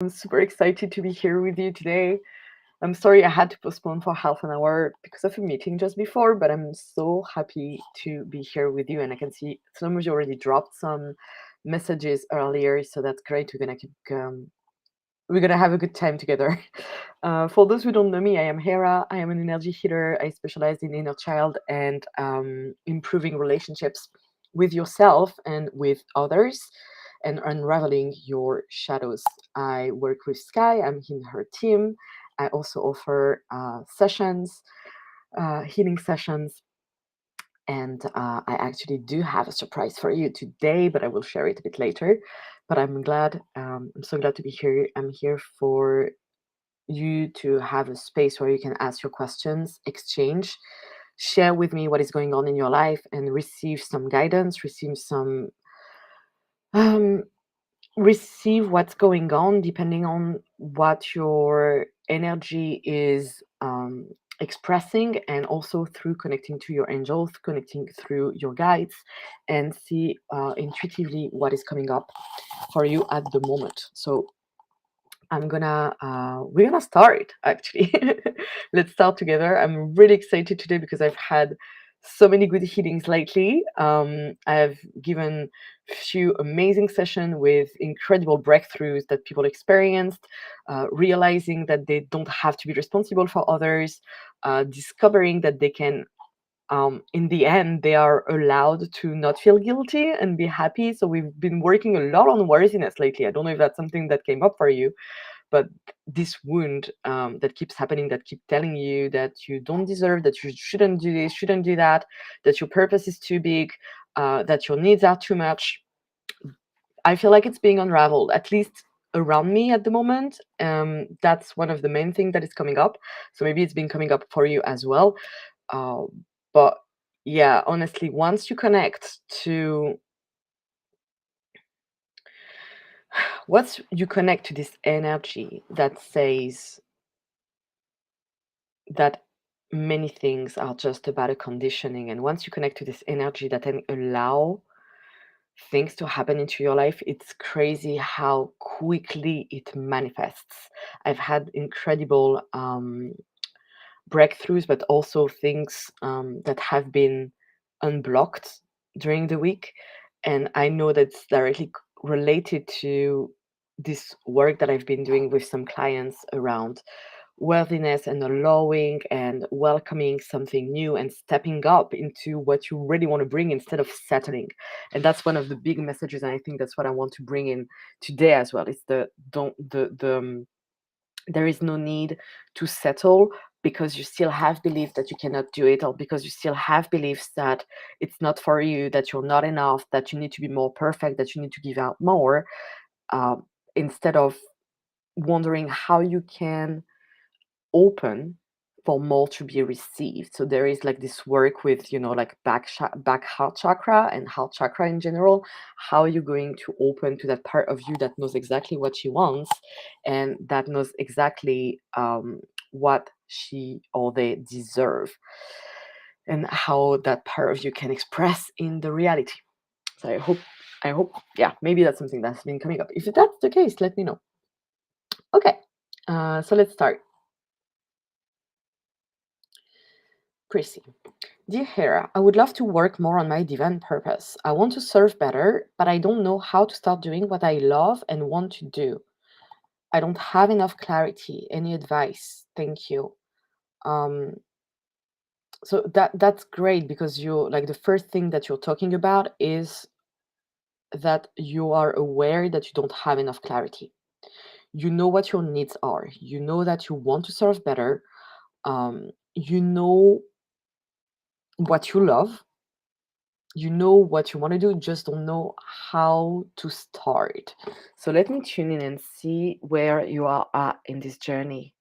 I'm super excited to be here with you today. I'm sorry I had to postpone for half an hour because of a meeting just before, but I'm so happy to be here with you. And I can see some of you already dropped some messages earlier, so that's great. We're gonna have a good time together. For those who don't know me, I am Hera. I am an energy healer. I specialize in inner child and improving relationships with yourself and with others and unraveling your shadows. I work with Sky. I'm in her team. I also offer sessions, healing sessions, and I actually do have a surprise for you today, but I will share it a bit later. But I'm so glad to be here. I'm here for you to have a space where you can ask your questions, exchange, share with me what is going on in your life, and receive some guidance, um, receive what's going on depending on what your energy is expressing, and also through connecting to your angels, connecting through your guides, and see intuitively what is coming up for you at the moment. So we're gonna start actually. Let's start together. I'm really excited today because I've had so many good healings lately. I've given few amazing sessions with incredible breakthroughs that people experienced, realizing that they don't have to be responsible for others, discovering that they can in the end, they are allowed to not feel guilty and be happy. So we've been working a lot on worthiness lately. I don't know if that's something that came up for you, but this wound that keeps happening, that keep telling you that you don't deserve, that you shouldn't do this, shouldn't do that, that your purpose is too big, that your needs are too much. I feel like it's being unraveled, at least around me at the moment. That's one of the main things that is coming up. So maybe it's been coming up for you as well. uh, but yeah, honestly, once you connect to this energy that says that many things are just about a conditioning, and once you connect to this energy that then allow things to happen into your life, it's crazy how quickly it manifests. I've had incredible breakthroughs, but also things that have been unblocked during the week. And I know that's directly related to this work that I've been doing with some clients around worthiness and allowing and welcoming something new and stepping up into what you really want to bring instead of settling. And that's one of the big messages, and I think that's what I want to bring in today as well. It's the don't the there is no need to settle because you still have beliefs that you cannot do it, or because you still have beliefs that it's not for you, that you're not enough, that you need to be more perfect, that you need to give out more, um, instead of wondering how you can open for more to be received. So there is like this work with, like back heart chakra and heart chakra in general. How are you going to open to that part of you that knows exactly what she wants, and that knows exactly what she or they deserve, and how that part of you can express in the reality. So I hope, yeah, maybe that's something that's been coming up. If that's the case, let me know. Okay, so let's start. Chrissy. Dear Hera, I would love to work more on my divine purpose. I want to serve better, but I don't know how to start doing what I love and want to do. I don't have enough clarity. Any advice? Thank you. Um, so that's great, because you like the first thing that you're talking about is that you are aware that you don't have enough clarity. You know what your needs are. You know that you want to serve better. You know what you love, you know what you want to do, just don't know how to start. So let me tune in and see where you are at in this journey.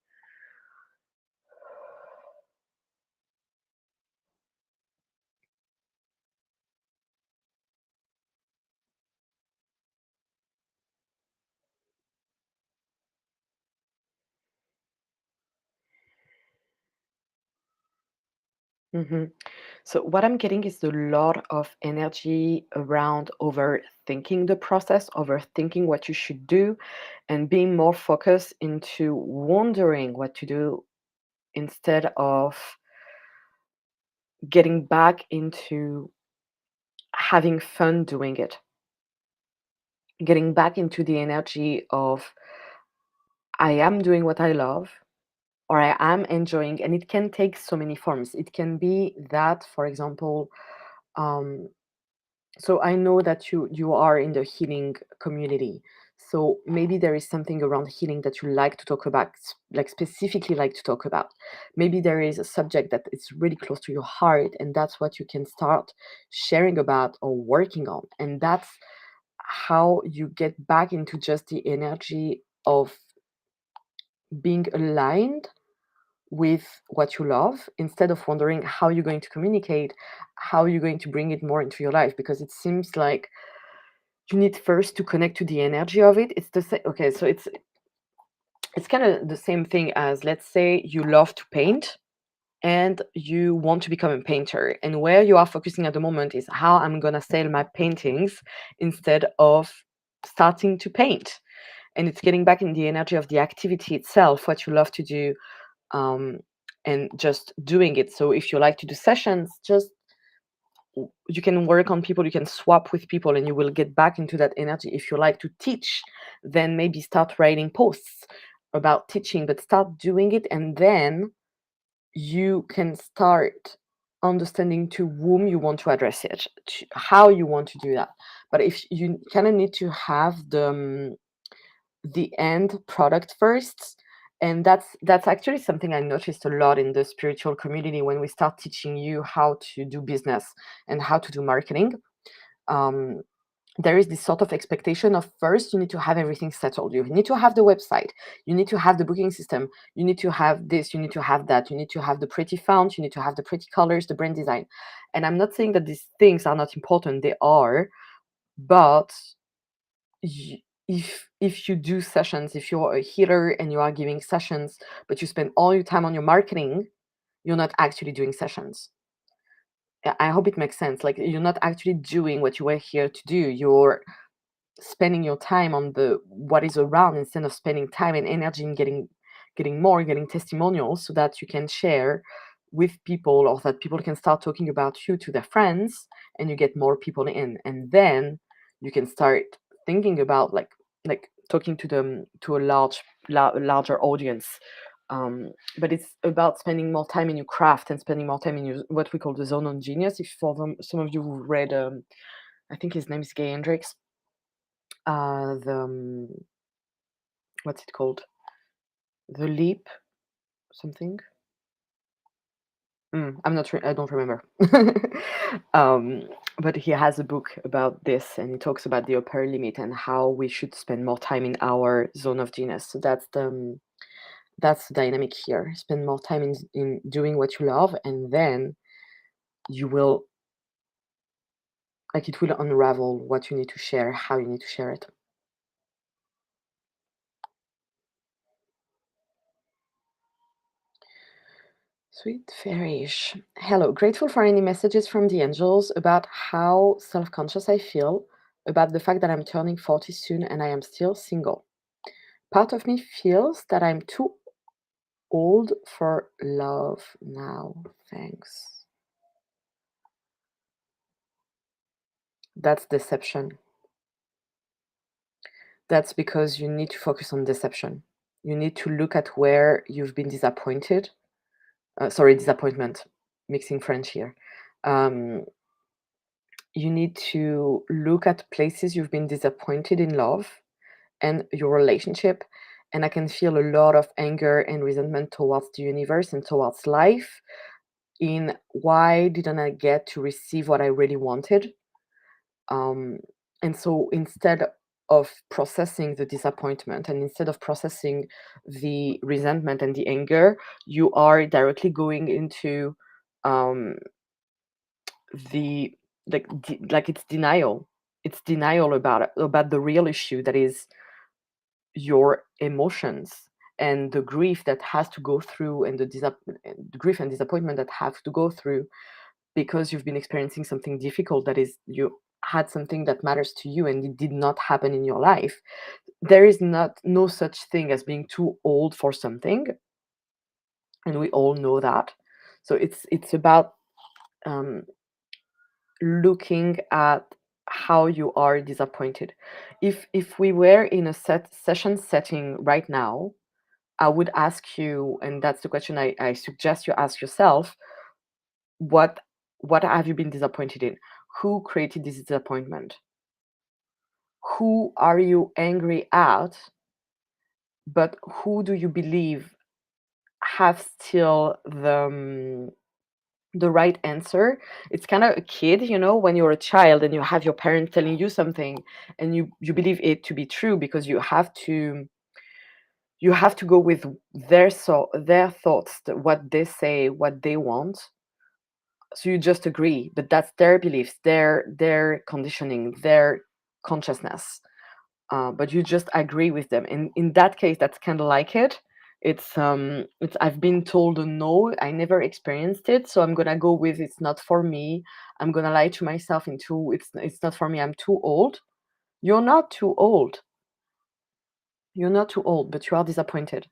hmm So what I'm getting is a lot of energy around overthinking the process, overthinking what you should do, and being more focused into wondering what to do instead of getting back into having fun doing it, getting back into the energy of I am doing what I love or I am enjoying, and it can take so many forms. It can be that, for example, um, so I know that you are in the healing community. So maybe there is something around healing that you like to talk about, like specifically like to talk about. Maybe there is a subject that is really close to your heart, and that's what you can start sharing about or working on. And that's how you get back into just the energy of being aligned with what you love instead of wondering how you're going to communicate, how you're going to bring it more into your life, because it seems like you need first to connect to the energy of it. It's the same. Okay, so it's kind of the same thing as, let's say you love to paint and you want to become a painter, and where you are focusing at the moment is how I'm going to sell my paintings instead of starting to paint. And it's getting back in the energy of the activity itself, what you love to do, um, and just doing it. So if you like to do sessions, just you can work on people, you can swap with people, and you will get back into that energy. If you like to teach, then maybe start writing posts about teaching, but start doing it, and then you can start understanding to whom you want to address it, how you want to do that. But if you kind of need to have the end product first, and that's actually something I noticed a lot in the spiritual community when we start teaching you how to do business and how to do marketing. um, there is this sort of expectation of first you need to have everything settled, you need to have the website, you need to have the booking system, you need to have this, you need to have that, you need to have the pretty font, you need to have the pretty colors, the brand design. And I'm not saying that these things are not important, they are, but if you do sessions, if you're a healer and you are giving sessions, but you spend all your time on your marketing, you're not actually doing sessions. I hope it makes sense. Like, you're not actually doing what you were here to do. You're spending your time on the what is around instead of spending time and energy in getting testimonials so that you can share with people, or that people can start talking about you to their friends, and you get more people in, and then you can start thinking about like talking to them, to a larger audience. But it's about spending more time in your craft and spending more time in your what we call the zone on genius. If for them, some of you who read, I think his name is Gay Hendricks, the what's it called? The Leap something? I'm not I don't remember. Um, but he has a book about this, and he talks about the upper limit and how we should spend more time in our zone of genius. So that's the dynamic here. Spend more time in doing what you love, and then you will, like, it will unravel what you need to share, how you need to share it. Sweet fairish. Hello, grateful for any messages from the angels about how self conscious I feel about the fact that I'm turning 40 soon and I am still single. Part of me feels that I'm too old for love now. Thanks. That's deception. That's because you need to focus on deception. You need to look at where you've been disappointed. Sorry, disappointment, mixing French here. Um, you need to look at places you've been disappointed in love and your relationship. And I can feel a lot of anger and resentment towards the universe and towards life, in why didn't I get to receive what I really wanted. um, and so instead of processing the disappointment, and instead of processing the resentment and the anger, you are directly going into um, the like it's denial. It's denial about the real issue, that is your emotions. and the grief that has to go through, and the grief and disappointment that have to go through because you've been experiencing something difficult, that is, you had something that matters to you and it did not happen in your life. There is not no such thing as being too old for something, and we all know that. So it's about um, looking at how you are disappointed. If we were in a session setting right now, I would ask you, and that's the question I suggest you ask yourself: what what have you been disappointed in? Who created this disappointment? Who are you angry at? But who do you believe have still the right answer? It's kind of a kid, when you're a child and you have your parents telling you something, and you believe it to be true because you have to go with their thoughts, what they say, what they want. So you just agree, but that's their beliefs, their conditioning, their consciousness. But you just agree with them. And in that case, that's kind of like it. It's I've been told a no. I never experienced it, so I'm gonna go with it's not for me. I'm gonna lie to myself into it's not for me. I'm too old. You're not too old. You're not too old, but you are disappointed,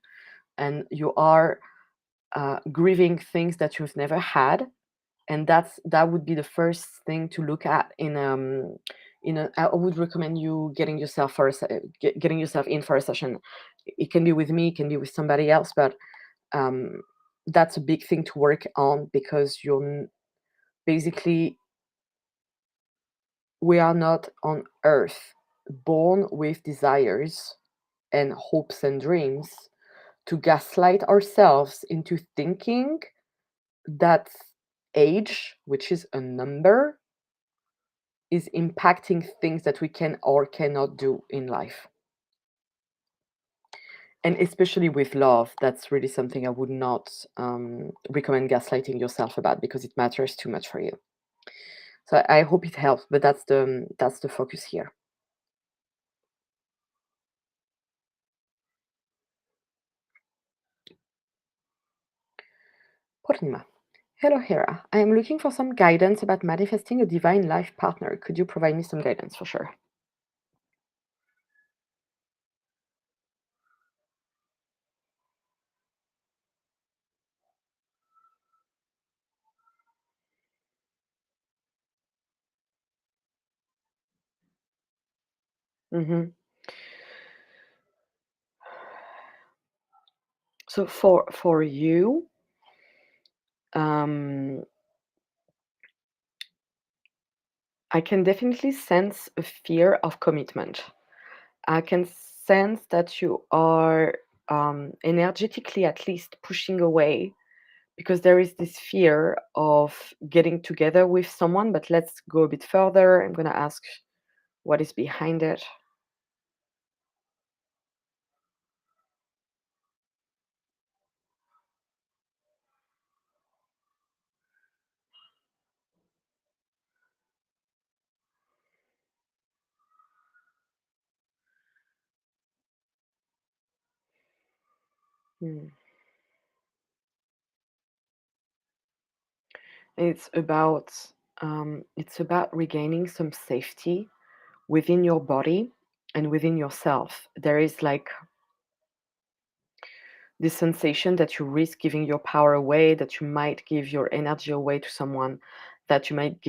and you are grieving things that you've never had, and that would be the first thing to look at I would recommend you getting yourself in for a session. It can be with me, it can be with somebody else, but um, that's a big thing to work on, because basically, we are not on earth born with desires and hopes and dreams to gaslight ourselves into thinking that age, which is a number, is impacting things that we can or cannot do in life. And especially with love, that's really something I would not recommend gaslighting yourself about, because it matters too much for you. So I hope it helps, but that's the focus here. Porima. Hello, Hera. I am looking for some guidance about manifesting a divine life partner. Could you provide me some guidance for sure? hmm So for you, um, I can definitely sense a fear of commitment. I can sense that you are energetically, at least, pushing away, because there is this fear of getting together with someone. But let's go a bit further. I'm going to ask what is behind it. Hmm. It's about regaining some safety within your body and within yourself. There is like this sensation that you risk giving your power away, that you might give your energy away to someone, that you might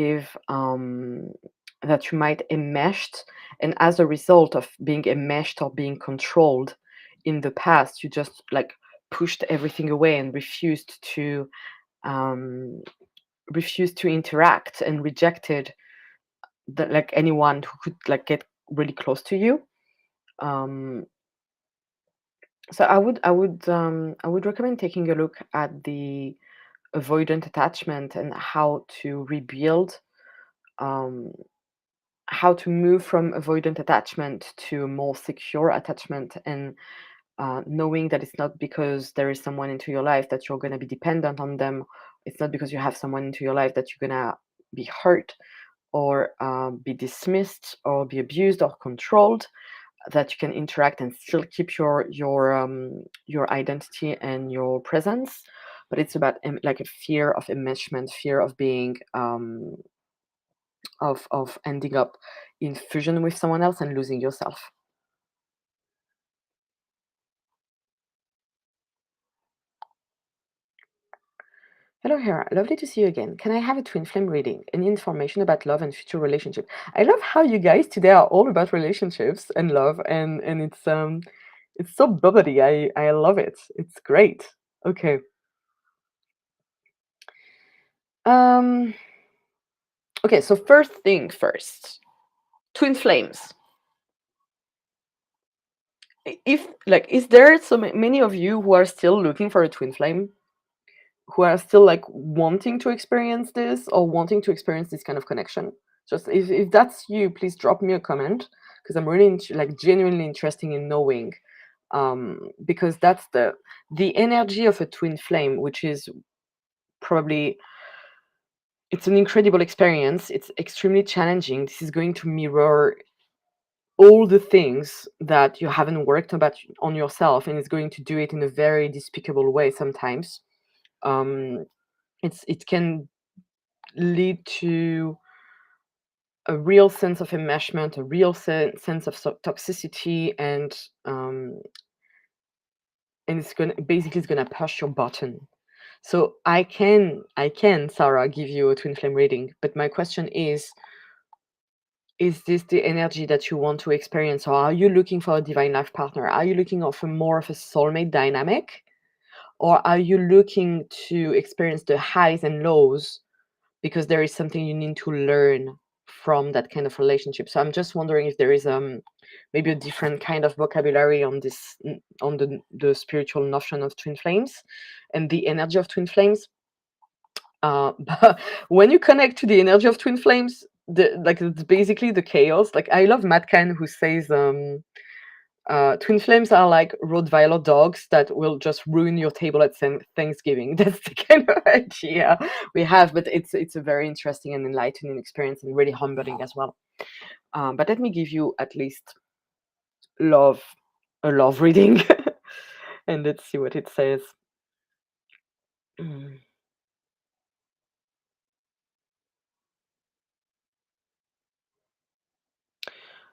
that you might enmeshed, and as a result of being enmeshed or being controlled in the past, you just like pushed everything away and um, refused to interact, and rejected like anyone who could like get really close to you. Um, so I would recommend taking a look at the avoidant attachment, and um, how to move from avoidant attachment to a more secure attachment, and knowing that it's not because there is someone into your life that you're going to be dependent on them. It's not because you have someone into your life that you're going to be hurt, or be dismissed, or be abused or controlled. that you can interact and still keep your identity and your presence, but it's about like a fear of enmeshment, fear of being of ending up in fusion with someone else and losing yourself. Hello, Hera. Lovely to see you again. Can I have a twin flame reading? Any information about love and future relationship? I love how you guys today are all about relationships and love, and it's so bubbly. I love it. It's great. Okay. Um. Okay. So first thing first, twin flames. If like, is there so many of you who are still looking for a twin flame? Who are still like wanting to experience this or wanting to experience this kind of connection? Just if that's you, please drop me a comment, because I'm really like genuinely interested in knowing, because that's the energy of a twin flame, which is probably, it's an incredible experience. It's extremely challenging. This is going to mirror all the things that you haven't worked about on yourself, and it's going to do it in a very despicable way sometimes. um it can lead to a real sense of enmeshment, a real sense of toxicity, and it's gonna basically, it's gonna push your button. So I can, Sarah, give you a twin flame reading, but my question is this the energy that you want to experience, or are you looking for a divine life partner? Are you looking for more of a soulmate dynamic, or are you looking to experience the highs and lows because there is something you need to learn from that kind of relationship? So I'm just wondering if there is maybe a different kind of vocabulary on this, on the spiritual notion of twin flames and the energy of twin flames. But when you connect to the energy of twin flames, like, it's basically the chaos. Like, I love Matt Kahn, who says twin flames are like Rottweiler dogs that will just ruin your table at Thanksgiving. That's the kind of idea we have, but it's a very interesting and enlightening experience, and really humbling as well. But let me give you at least love a love reading, and let's see what it says. Mm.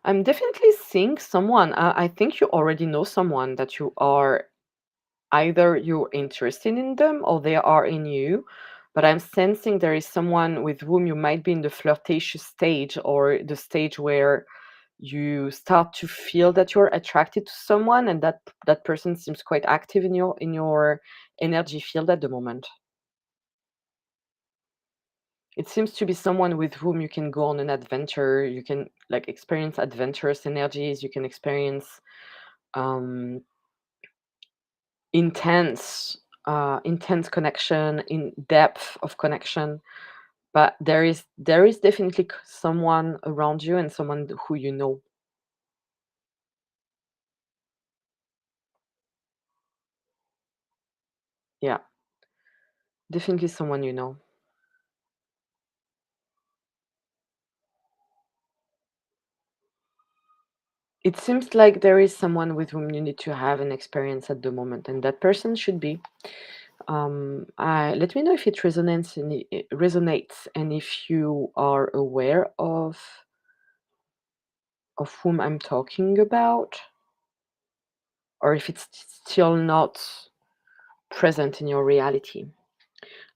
I'm definitely seeing someone. I think you already know someone that you are, either you're interested in them or they are in you, but I'm sensing there is someone with whom you might be in the flirtatious stage, or the stage where you start to feel that you're attracted to someone, and that person seems quite active in your energy field at the moment. It seems to be someone with whom you can go on an adventure, you can like experience adventurous energies, you can experience um intense connection, in depth of connection. But there is definitely someone around you, and someone who you know. Yeah, definitely someone you know. It seems like there is someone with whom you need to have an experience at the moment, and that person should be. Let me know if it resonates, and if you are aware of whom I'm talking about, or if it's still not present in your reality.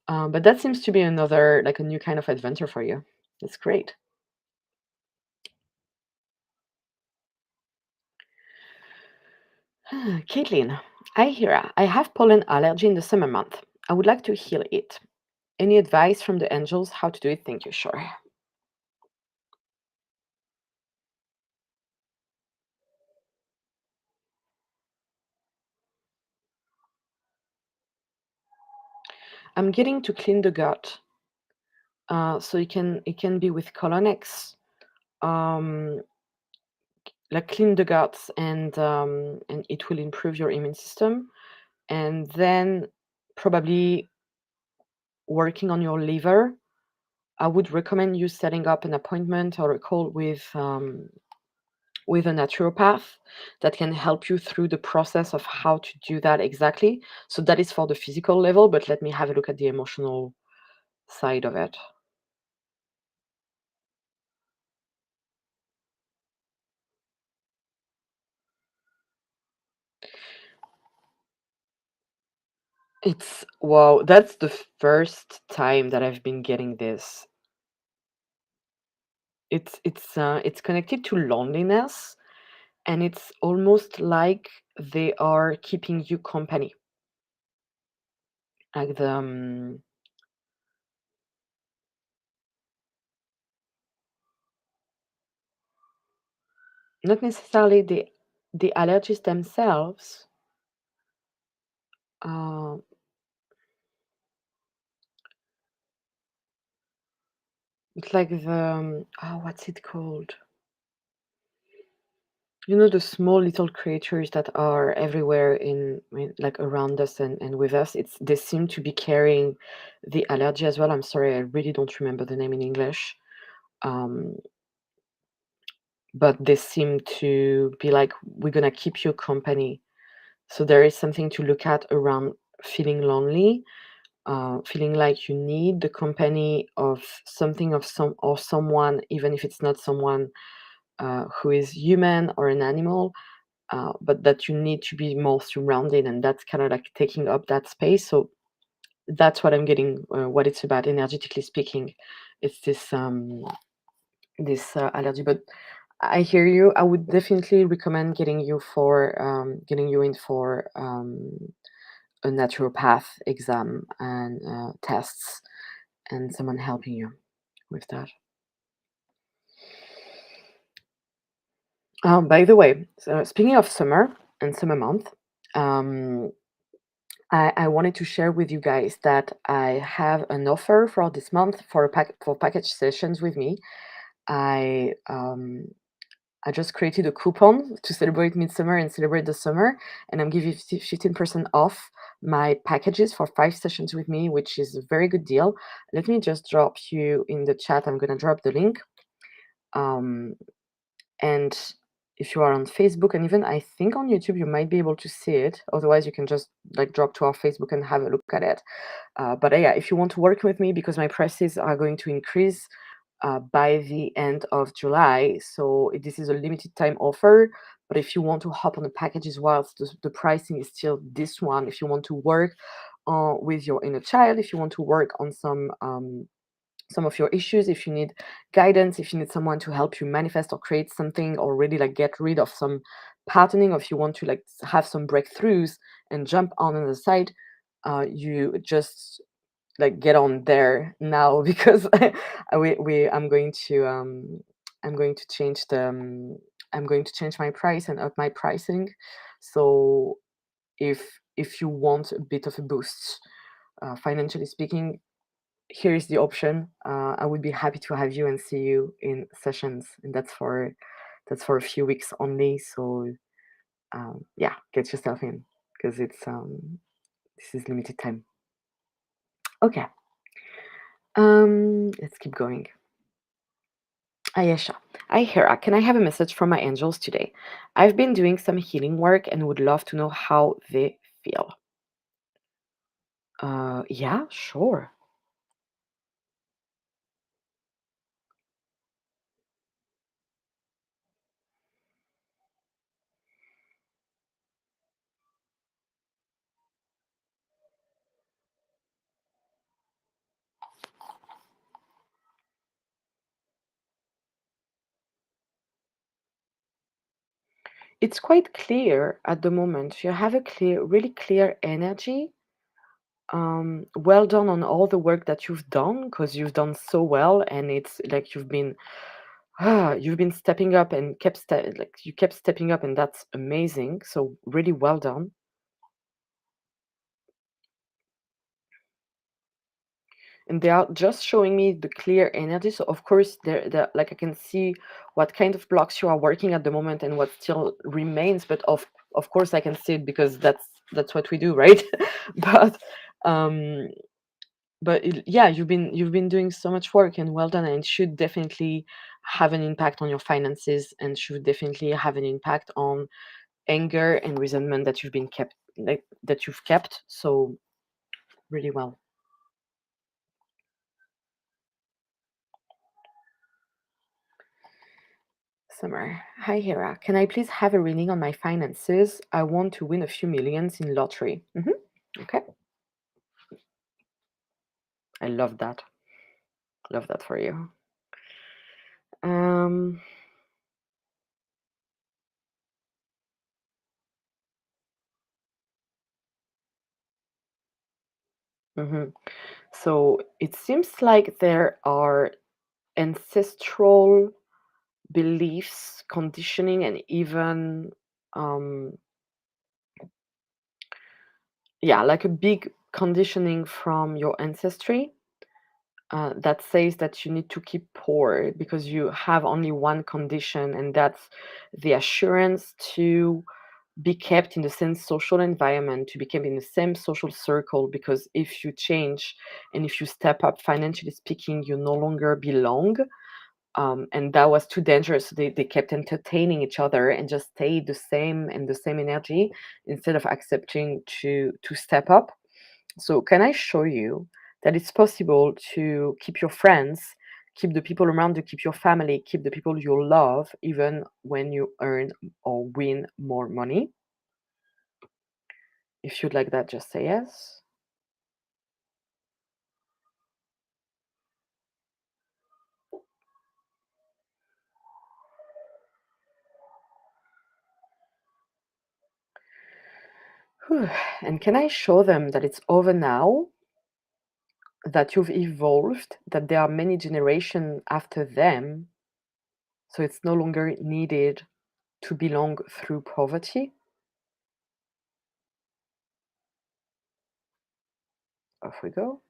But that seems to be another, like, a new kind of adventure for you. That's great. Caitlin, hi Hera. I have pollen allergy in the summer month. I would like to heal it. Any advice from the angels how to do it? Thank you. Sure. I'm getting to clean the gut. So it can be with Colonex, um, like clean the guts, and it will improve your immune system. And then probably working on your liver. I would recommend you setting up an appointment or a call with a naturopath that can help you through the process of how to do that exactly. So that is for the physical level, but let me have a look at the emotional side of it. It's wow, that's the first time that I've been getting this. It's connected to loneliness, and it's almost like they are keeping you company. Like not necessarily the allergies themselves. Uh, it's like what's it called? You know, the small little creatures that are everywhere like around us and with us. They seem to be carrying the allergy as well. I'm sorry, I really don't remember the name in English. Um, but they seem to be like, we're gonna keep you company. So there is something to look at around feeling lonely, feeling like you need the company of something of some or someone, even if it's not someone who is human or an animal, but that you need to be more surrounded, and that's kind of like taking up that space. So that's what I'm getting. What it's about, energetically speaking, it's this allergy. But I hear you. I would definitely recommend getting you in for a naturopath exam and tests, and someone helping you with that. By the way, so speaking of summer and summer month, um, I wanted to share with you guys that I have an offer for this month for for package sessions with me. I I just created a coupon to celebrate midsummer and celebrate the summer, and I'm giving 15% off my packages for 5 sessions with me, which is a very good deal. Let me just drop you in the chat. I'm gonna drop the link. Um, and if you are on Facebook, and even I think on YouTube, you might be able to see it. Otherwise, you can just like drop to our Facebook and have a look at it. But yeah, if you want to work with me, because my prices are going to increase by the end of July, so this is a limited time offer. But if you want to hop on the packages whilst the pricing is still this one, if you want to work with your inner child, if you want to work on some of your issues, if you need guidance, if you need someone to help you manifest or create something, or really like get rid of some patterning, or if you want to like have some breakthroughs and jump on the side, you just like get on there now because I'm going to change I'm going to change my price and up my pricing. So if you want a bit of a boost, financially speaking, here is the option. I would be happy to have you and see you in sessions, and that's for a few weeks only. So yeah, get yourself in because it's this is limited time. Okay, let's keep going. Ayesha, hi Hera, can I have a message from my angels today? I've been doing some healing work and would love to know how they feel. Yeah, sure. It's quite clear at the moment. You have a really clear energy. Well done on all the work that you've done, because you've done so well, and it's like you've been stepping up and like you kept stepping up, and that's amazing. So really well done. And they are just showing me the clear energy. So of course, there like I can see what kind of blocks you are working at the moment and what still remains. But of course, I can see it because that's what we do, right? but um, yeah, you've been doing so much work, and well done. And it should definitely have an impact on your finances and should definitely have an impact on anger and resentment that you've kept so really well. Summer. Hi, Hera. Can I please have a reading on my finances? I want to win a few millions in lottery. Okay. I love that. Love that for you. Um, mhm. So it seems like there are ancestral beliefs, conditioning, and even, um, yeah, like a big conditioning from your ancestry that says that you need to keep poor because you have only one condition, and that's the assurance to be kept in the same social environment, to be kept in the same social circle, because if you change and if you step up financially speaking, you no longer belong. And that was too dangerous. So they kept entertaining each other and just stayed the same and the same energy instead of accepting to step up. So can I show you that it's possible to keep your friends, keep the people around you, keep your family, keep the people you love, even when you earn or win more money? If you'd like that, just say yes. Whew. And can I show them that it's over now, that you've evolved, that there are many generations after them, so it's no longer needed to belong through poverty? Off we go.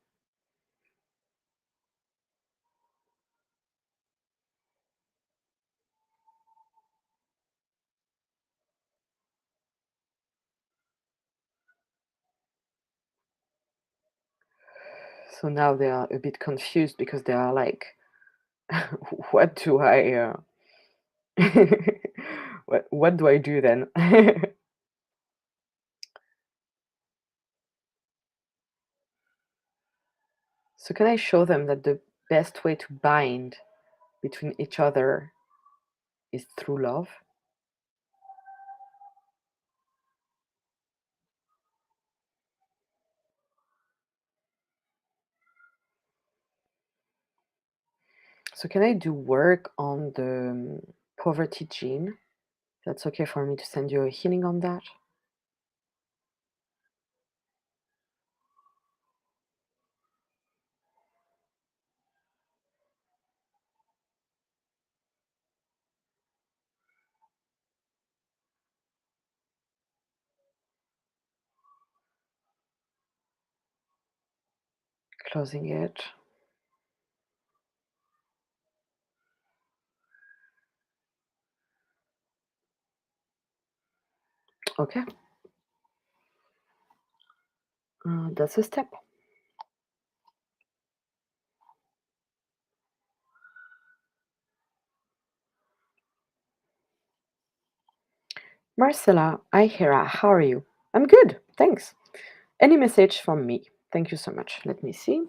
So now they are a bit confused because they are like, what do I what do I do then? So can I show them that the best way to bind between each other is through love? So can I do work on the poverty gene? That's okay for me to send you a healing on that? Closing it. Okay, that's a step. Marcella, hi Hera, how are you? I'm good, thanks. Any message from me? Thank you so much. Let me see.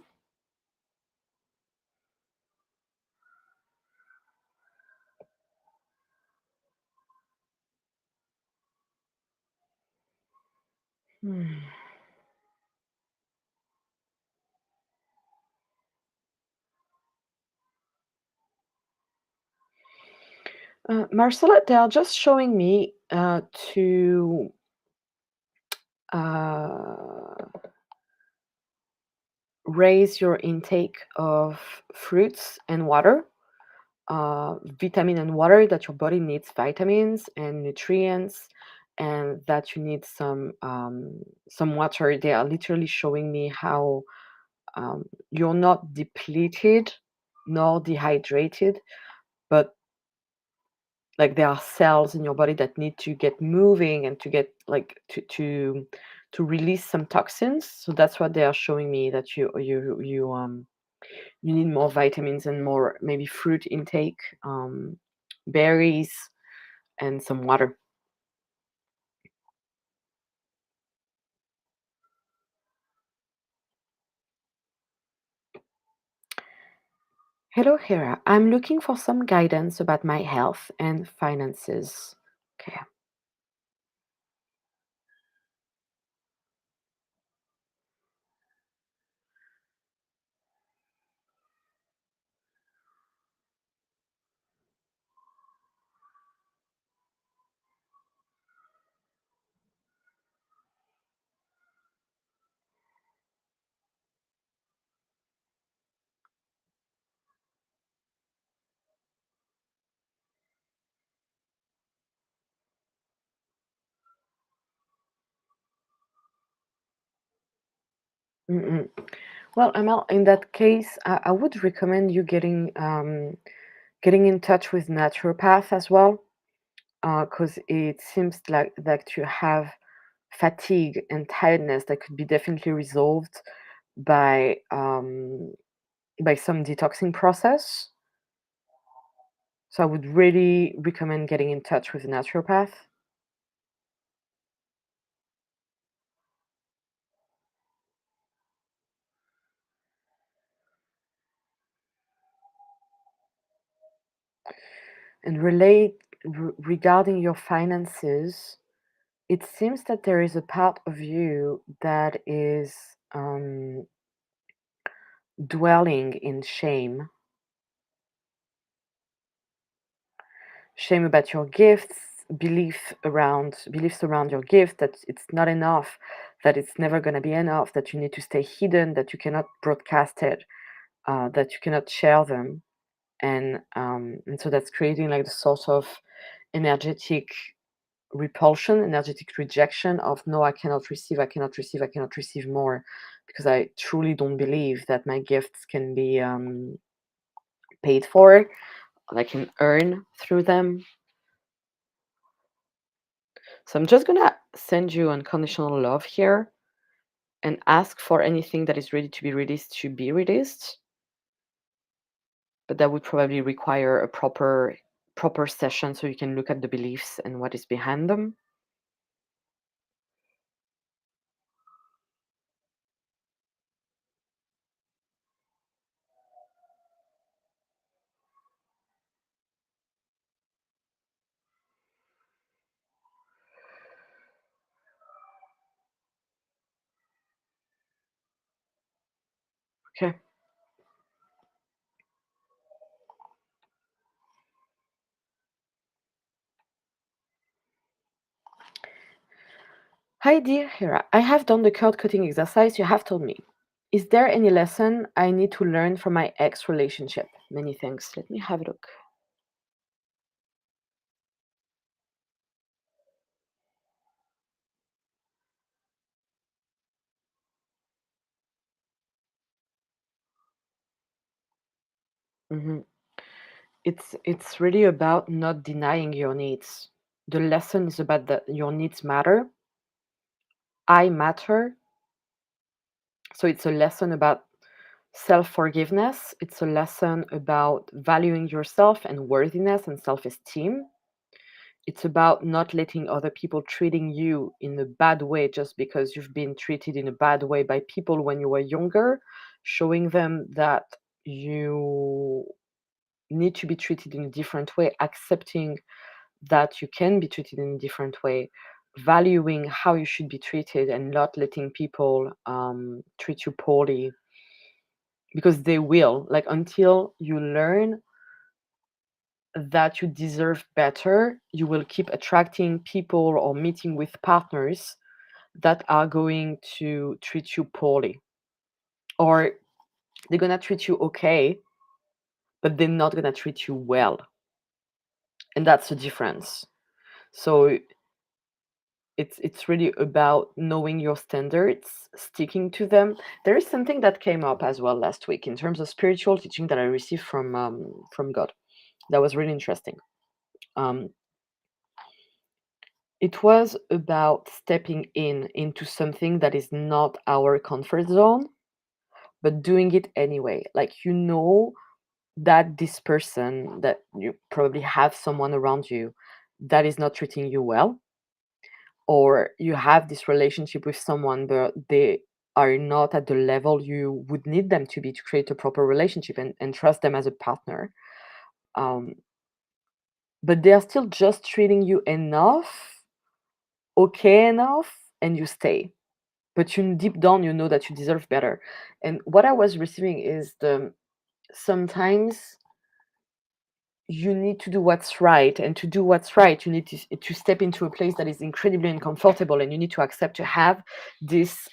Hmm. Marcella, they are just showing me to uh, raise your intake of fruits and water, vitamin and water, that your body needs vitamins and nutrients, and that you need some water. They are literally showing me how you're not depleted nor dehydrated, but like there are cells in your body that need to get moving and to get like to release some toxins. So that's what they are showing me, that you You need more vitamins and more maybe fruit intake, berries, and some water. Hello, Hera. I'm looking for some guidance about my health and finances. Okay. Mm-mm. Well, Amel, in that case, I would recommend you getting in touch with naturopath as well, because it seems like you have fatigue and tiredness that could be definitely resolved by some detoxing process. So I would really recommend getting in touch with a naturopath. And regarding your finances, it seems that there is a part of you that is dwelling in shame about your gifts, beliefs around your gift, that it's not enough, that it's never going to be enough, that you need to stay hidden, that you cannot broadcast it, that you cannot share them, and so that's creating like the sort of energetic repulsion, energetic rejection of, no, I cannot receive more, because I truly don't believe that my gifts can be paid for, I can earn through them. So I'm just gonna send you unconditional love here and ask for anything that is ready to be released, but that would probably require a proper session so you can look at the beliefs and what is behind them. Okay. Hi, dear Hera. I have done the cord cutting exercise you have told me. Is there any lesson I need to learn from my ex relationship? Many thanks. Let me have a look. Mhm. It's really about not denying your needs. The lesson is about that your needs matter. I matter. So it's a lesson about self forgiveness. It's a lesson about valuing yourself and worthiness and self esteem. It's about not letting other people treating you in a bad way just because you've been treated in a bad way by people when you were younger, showing them that you need to be treated in a different way, accepting that you can be treated in a different way, valuing how you should be treated, and not letting people treat you poorly, because they will. Like, until you learn that you deserve better, you will keep attracting people or meeting with partners that are going to treat you poorly, or they're going to treat you okay, but they're not going to treat you well. And that's the difference. So it's really about knowing your standards, sticking to them. There is something that came up as well last week in terms of spiritual teaching that I received from God. That was really interesting. Um, it was about stepping into something that is not our comfort zone, but doing it anyway. Like, you know that this person, that you probably have someone around you that is not treating you well, or you have this relationship with someone but they are not at the level you would need them to be to create a proper relationship and trust them as a partner, um, but they are still just treating you enough, okay enough, and you stay. But you, deep down, you know that you deserve better. And what I was receiving is the sometimes you need to do what's right, and to do what's right you need to step into a place that is incredibly uncomfortable, and you need to accept to have this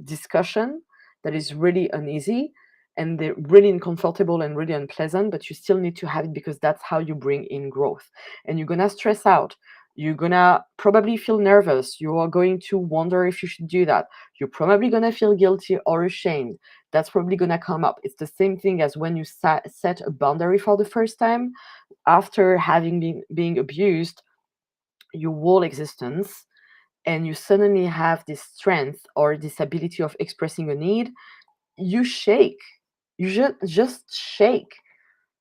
discussion that is really uneasy and they're really uncomfortable and really unpleasant, but you still need to have it because that's how you bring in growth. And you're gonna stress out, you're gonna probably feel nervous, you are going to wonder if you should do that, you're probably gonna feel guilty or ashamed. That's probably gonna come up. It's the same thing as when you set a boundary for the first time after having been being abused your whole existence, and you suddenly have this strength or this ability of expressing a need. You shake, you just shake,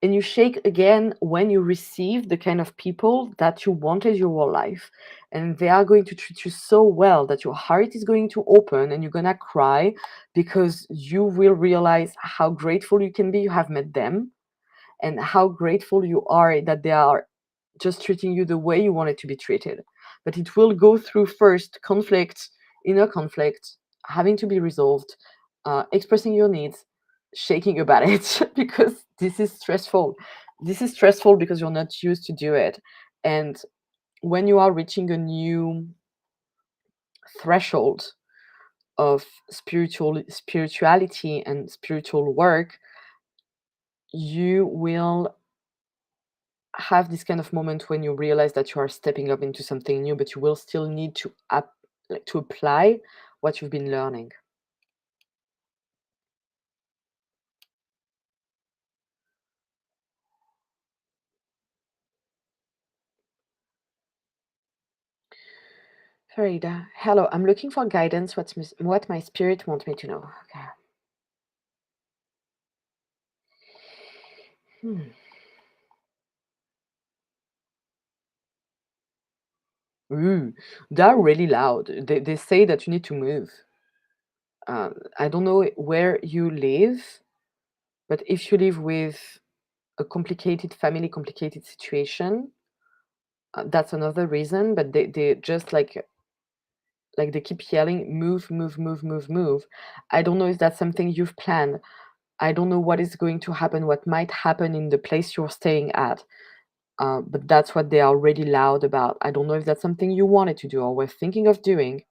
and you shake again when you receive the kind of people that you wanted your whole life, and they are going to treat you so well that your heart is going to open and you're gonna cry because you will realize how grateful you can be you have met them, and how grateful you are that they are just treating you the way you wanted to be treated. But it will go through first conflict, inner conflict, having to be resolved, expressing your needs, shaking about it because this is stressful. This is stressful because you're not used to do it. And when you are reaching a new threshold of spirituality and spiritual work, you will have this kind of moment when you realize that you are stepping up into something new, but you will still need to like to apply what you've been learning. Farida, hello. I'm looking for guidance. What my spirit wants me to know? Okay. Hmm. Ooh, they're really loud. They say that you need to move. I don't know where you live, but if you live with a complicated family, complicated situation, that's another reason. But they just like they keep yelling, move, move, move, move, move. I don't know if that's something you've planned. I don't know what is going to happen, what might happen in the place you're staying at. But that's what they are really loud about. I don't know if that's something you wanted to do or were thinking of doing,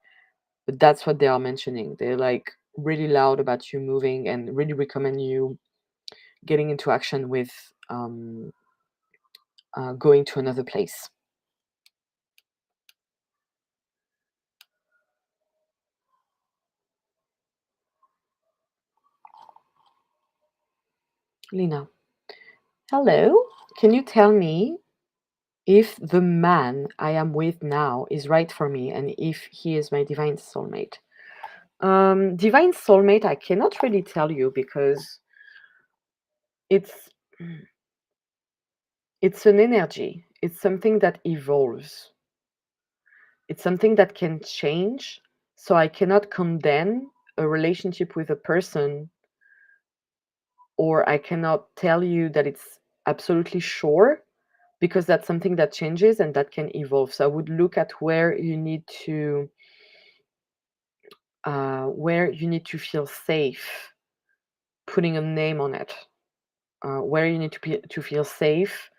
but that's what they are mentioning. They're like really loud about you moving and really recommend you getting into action with going to another place. Lena, hello. Can you tell me if the man I am with now is right for me and if he is my divine soulmate? Divine soulmate, I cannot really tell you because it's it's an energy. It's something that evolves. It's something that can change. So I cannot condemn a relationship with a person, or I cannot tell you that it's absolutely sure because that's something that changes and that can evolve. So I would look at where you need to feel safe, putting a name on it, where you need to feel safe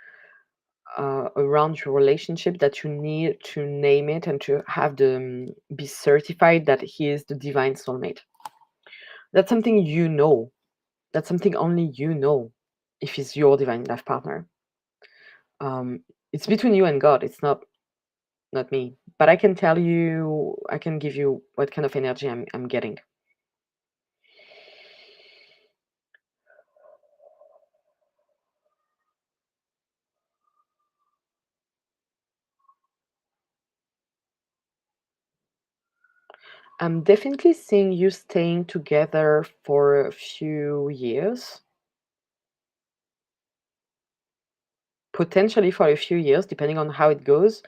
around your relationship, that you need to name it and to have them be certified that he is the divine soulmate. That's something you know. That's something only you know if he's your divine life partner. It's between you and God. It's not me. But I can tell you, I can give you what kind of energy I'm getting. I'm definitely seeing you staying together for a few years, potentially for a few years, depending on how it goes.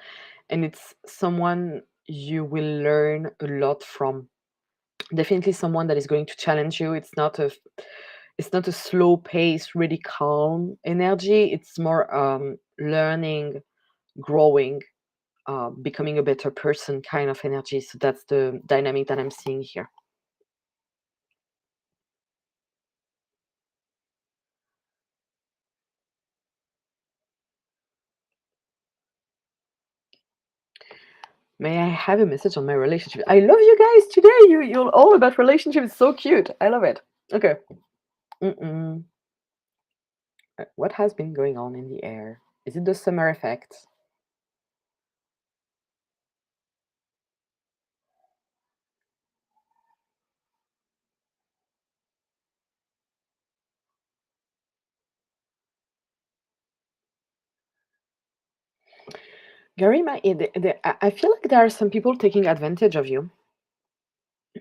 And it's someone you will learn a lot from. Definitely someone that is going to challenge you. It's not a slow pace, really calm energy. It's more learning, growing, becoming a better person kind of energy. So that's the dynamic that I'm seeing here. May I have a message on my relationship? I love you guys today. You're all about relationship. It's so cute. I love it. Okay. Mm-mm. What has been going on in the air? Is it the summer effect? Gary, I feel like there are some people taking advantage of you.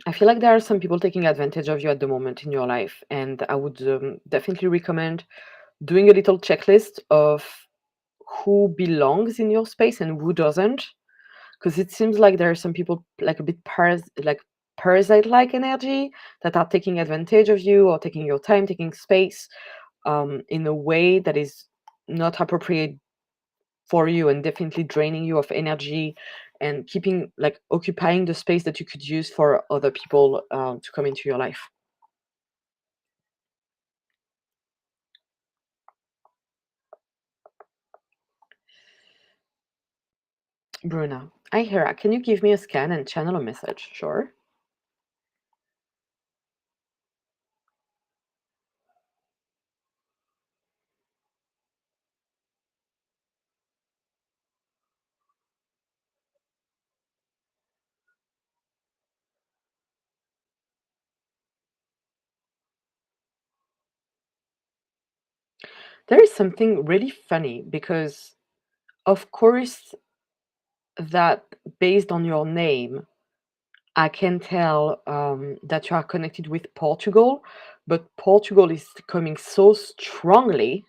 I feel like there are some people taking advantage of you at the moment in your life, and I would definitely recommend doing a little checklist of who belongs in your space and who doesn't, because it seems like there are some people like a bit like parasite-like energy that are taking advantage of you or taking your time, taking space in a way that is not appropriate for you and definitely draining you of energy and keeping like occupying the space that you could use for other people to come into your life. Bruna, hi Hera, can you give me a scan and channel a message? Sure. There is something really funny because, of course, that based on your name, I can tell that you are connected with Portugal, but Portugal is coming so strongly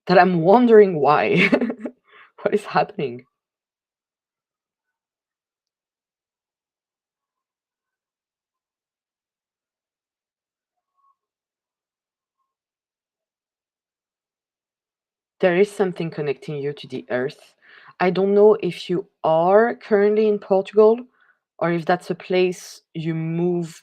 that I'm wondering why. What is happening? There is something connecting you to the earth. I don't know if you are currently in Portugal or if that's a place you move.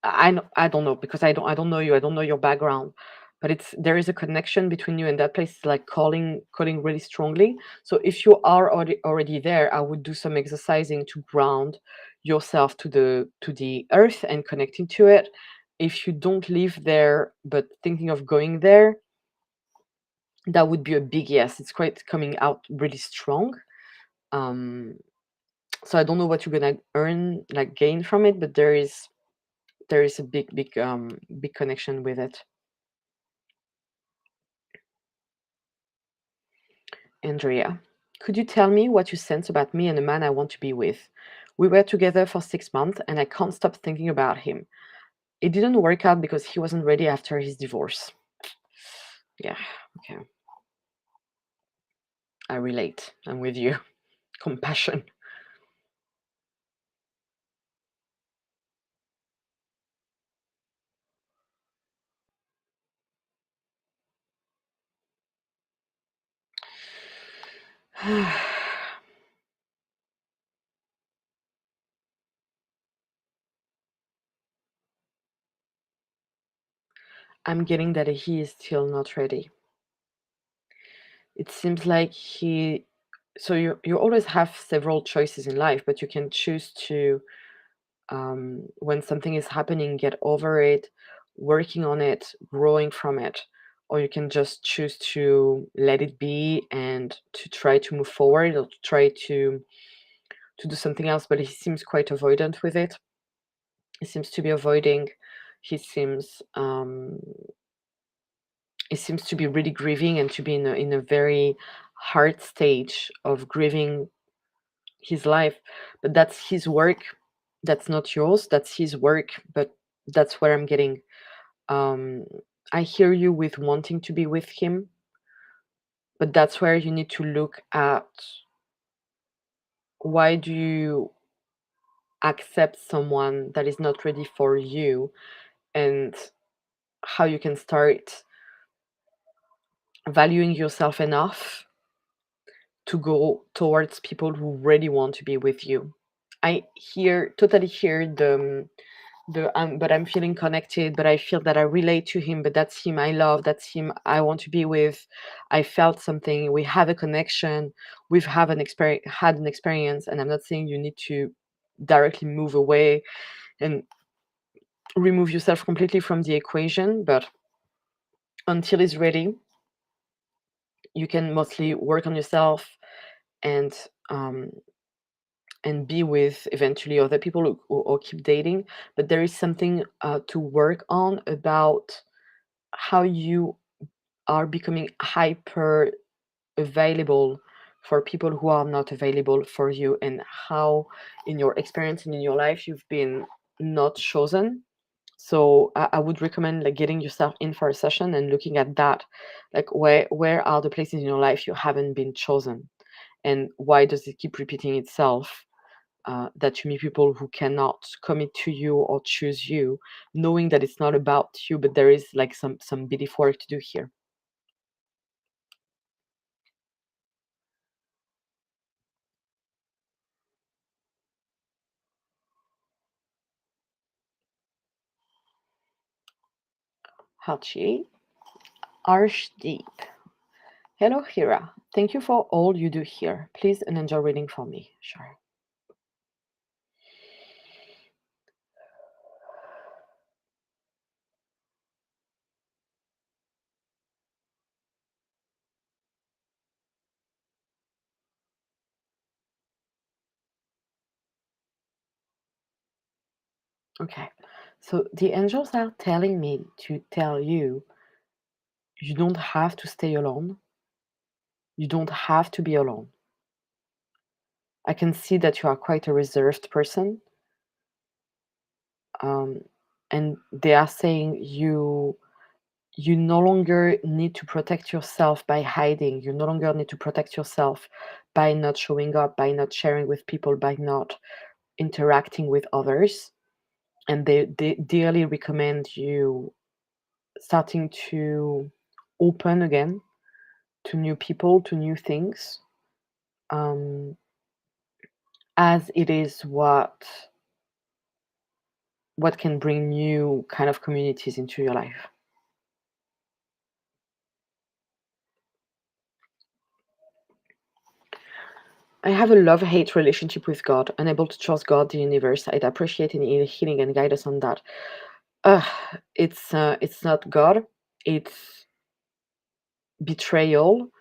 I don't know because I don't know you. I don't know your background, but it's there is a connection between you and that place. It's like calling really strongly. So if you are already there, I would do some exercising to ground yourself to the earth and connecting to it. If you don't live there but thinking of going there, that would be a big yes. It's quite coming out really strong. Um, so I don't know what you're gonna earn, like gain from it, but there is a big connection with it. Andrea, could you tell me what you sense about me and the man I want to be with? We were together for 6 months and I can't stop thinking about him. It didn't work out because he wasn't ready after his divorce. Yeah, okay. I relate. I'm with you. Compassion. I'm getting that he is still not ready. It seems like so you always have several choices in life, but you can choose to when something is happening, get over it, working on it, growing from it, or you can just choose to let it be and to try to move forward or to try to do something else. But he seems quite avoidant with it. He seems to be avoiding. He seems he seems to be really grieving and to be in a very hard stage of grieving his life. But that's his work. That's not yours, that's his work, but that's where I'm getting. um I hear you with wanting to be with him, but that's where you need to look at why do you accept someone that is not ready for you, and how you can start valuing yourself enough to go towards people who really want to be with you. I totally hear but I'm feeling connected, but I feel that I relate to him, but that's him I love, that's him I want to be with. I felt something, we have a connection, we've had an experience, and I'm not saying you need to directly move away and remove yourself completely from the equation, but until it's ready, you can mostly work on yourself and um, and be with eventually other people, or keep dating. But there is something to work on about how you are becoming hyper available for people who are not available for you, and how in your experience and in your life you've been not chosen. So I would recommend like getting yourself in for a session and looking at that, like where are the places in your life you haven't been chosen, and why does it keep repeating itself, that you meet people who cannot commit to you or choose you, knowing that it's not about you, but there is like some belief work to do here. Hachi, Arshdeep. Hello, Hera. Thank you for all you do here. Please an angel reading for me. Sure. Okay. So the angels are telling me to tell you, you don't have to stay alone. You don't have to be alone. I can see that you are quite a reserved person. Um, and they are saying you no longer need to protect yourself by hiding. You no longer need to protect yourself by not showing up, by not sharing with people, by not interacting with others. And they dearly recommend you starting to open again to new people, to new things, um, as it is what can bring new kind of communities into your life. I have a love-hate relationship with God, unable to trust God, the universe. I'd appreciate any healing and guidance on that. Uh, it's not God. It's betrayal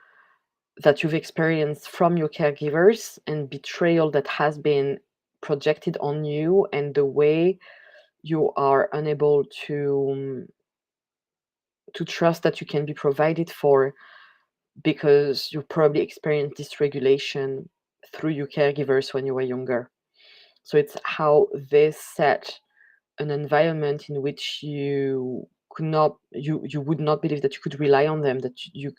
that you've experienced from your caregivers, and betrayal that has been projected on you, and the way you are unable to trust that you can be provided for, because you probably experienced dysregulation through your caregivers when you were younger. So it's how they set an environment in which you would not believe that you could rely on them, that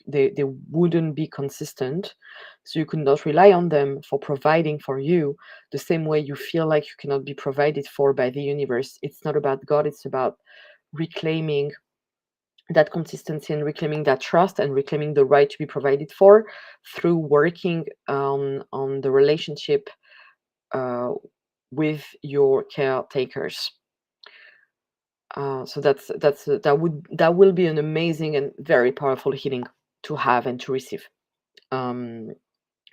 they wouldn't be consistent, so you could not rely on them for providing for you the same way you feel like you cannot be provided for by the universe. It's not about God, it's about reclaiming that consistency and reclaiming that trust and reclaiming the right to be provided for through working on the relationship uh, with your caretakers. So that will be an amazing and very powerful healing to have and to receive, um,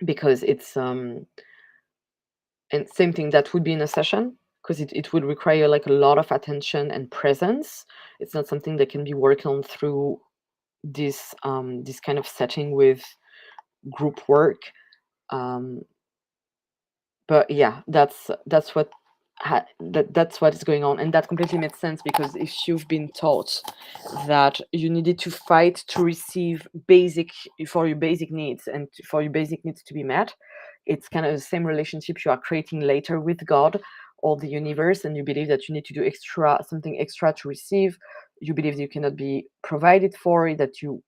because it's and same thing that would be in a session, because it would require like a lot of attention and presence. It's not something that can be worked on through this kind of setting with group work. Um, but yeah, that's what is going on, and that completely makes sense, because if you've been taught that you needed to fight to receive basic for your basic needs and for your basic needs to be met, it's kind of the same relationship you are creating later with God, or the universe, and you believe that you need to do something extra to receive. You believe that you cannot be provided for, that you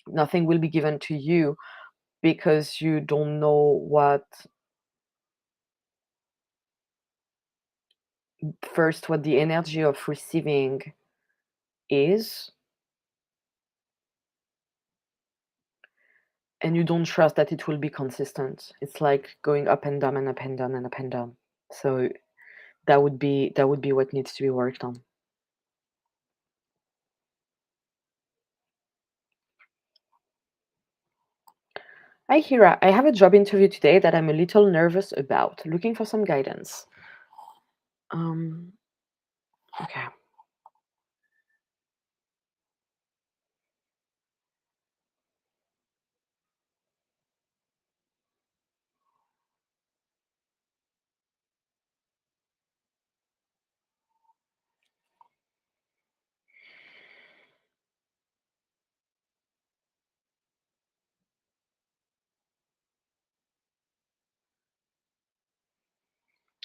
nothing will be given to you because you don't know what the energy of receiving is, and you don't trust that it will be consistent. It's like going up and down and up and down and up and down. So that would be what needs to be worked on. Hi, Hera. I have a job interview today that I'm a little nervous about. Looking for some guidance. Okay.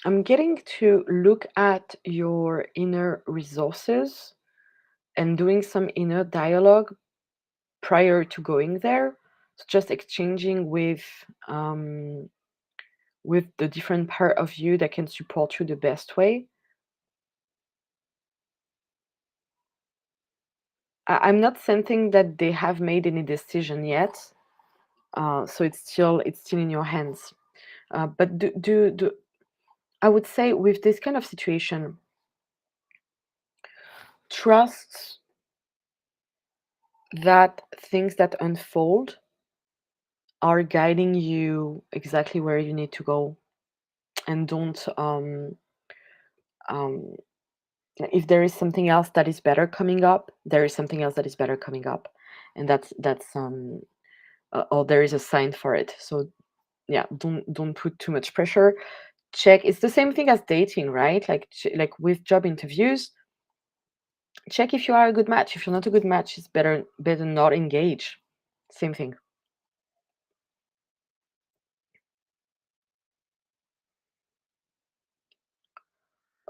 I'm getting to look at your inner resources and doing some inner dialogue prior to going there. So just exchanging with the different part of you that can support you the best way. I'm not sensing that they have made any decision yet, so it's still in your hands. But do I would say with this kind of situation, trust that things that unfold are guiding you exactly where you need to go, and don't um, if there is something else that is better coming up, there is something else that is better coming up, and that's or there is a sign for it. So yeah, don't put too much pressure. Check. It's the same thing as dating, right? Like with job interviews, check if you are a good match. If you're not a good match, it's better not engage. Same thing.